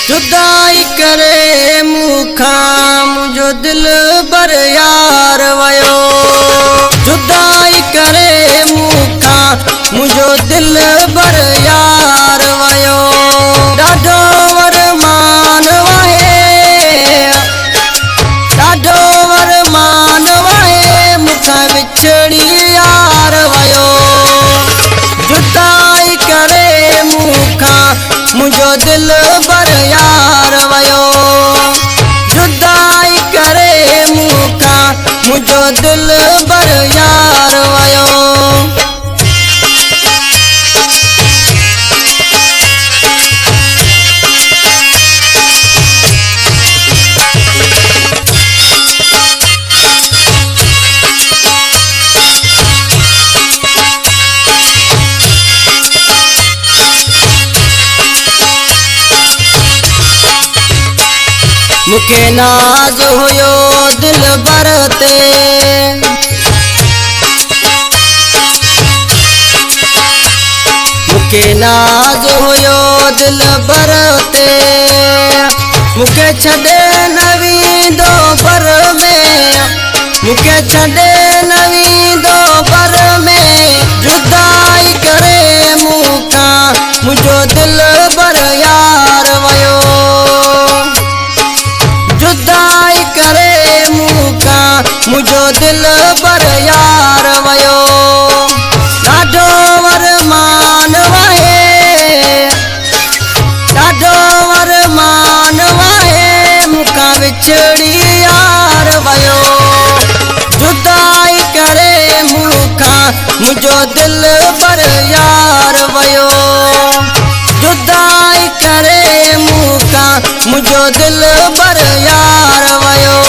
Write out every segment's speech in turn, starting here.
जुदाई करे मूंखा मुझो दिल बर यार वयो। जुदाई करे मूंखा मुझो दिल बर यार वयो। ॾाढो वरमान वहे, ॾाढो वरमान वहे मूंखा विछड़ी यार वयो। जुदाई करे मूंखा मुझो दिल बर यार वयो। जुदाई करे मूंखा मुझो दिल बर यार वयो। मुखे नाज हुयो दिल बर ते, मुखे नाज हुयो दिल बर ते। मुखे छॾे न वेंदो बर में, मुखे छॾे न वेंदो बर में। जुदाई करे मूंखा मुझो दिल बर यार वयो। जुदाई करे मूंखा मुझो दिल बर यार वयो। ॾाढो वरमान वहे, ॾाढो वरमान वहे मूंखा विछड़ी यार वयो। जुदाई करे मूंखा मुझो दिल बर यार वयो। जुदाई करे मूंखा मुझो दिल बर यार वयो।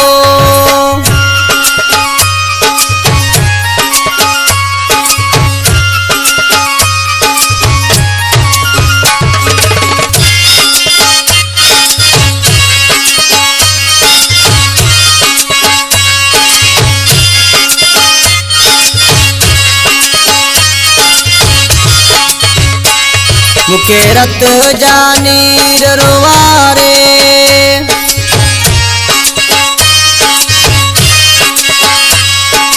मुखे रत जा नीर रुवारे,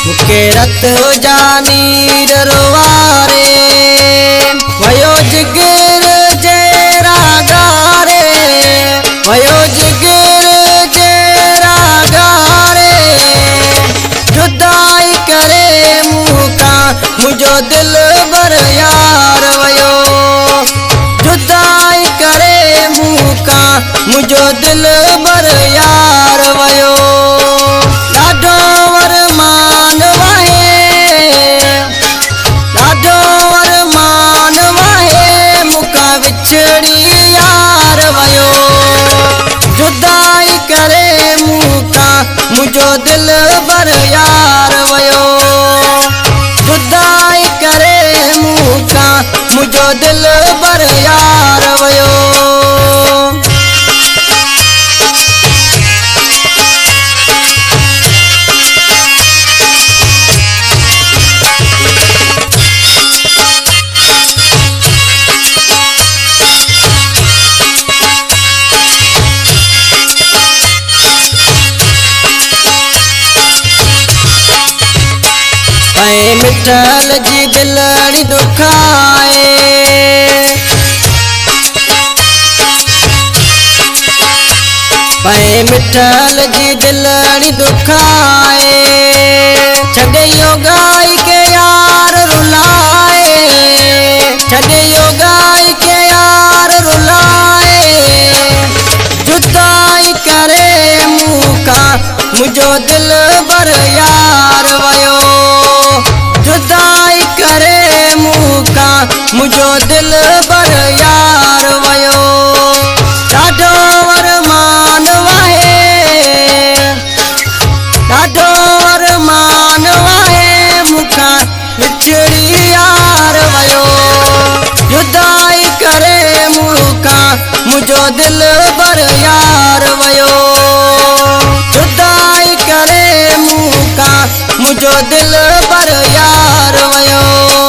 मुखे रत जा नीर रुवारे। वयो जिगर जेरा गारे, वयो जिगर जेरा गारे। जुदाई करे मूंखा मुझो दिल बर यार वयो। जुदाई करे मूंखा मुझो दिल बर यार वयो। ॾाढो वरमान वहे, ॾाढो वरमान वहे मूंखा विछड़ी यार वयो। जुदाई करे मूंखा मुझो दिल बर यार वयो। जुदाई करे मूंखा मुझो दिल बर यार वयो। मिठल जी दिलड़ी दुखाए, मिठल जी दिलड़ी दुखाए। छॾियो गाई के यार रुलाए, छॾियो गाई के यार रुलाए। जुदाई करे मूंखा मुझो दिल बर यार वयो। जुदाई करे मूंखा मुझो दिल बर यार वयो। ॾाढो वरमान वहे, ॾाढो वरमान वहे मूंखा विछड़ी यार वयो। जुदाई करे मूंखा मुझो दिल बर यार वयो। जुदाई करे मूंखा मुझो दिल बर यार वयो।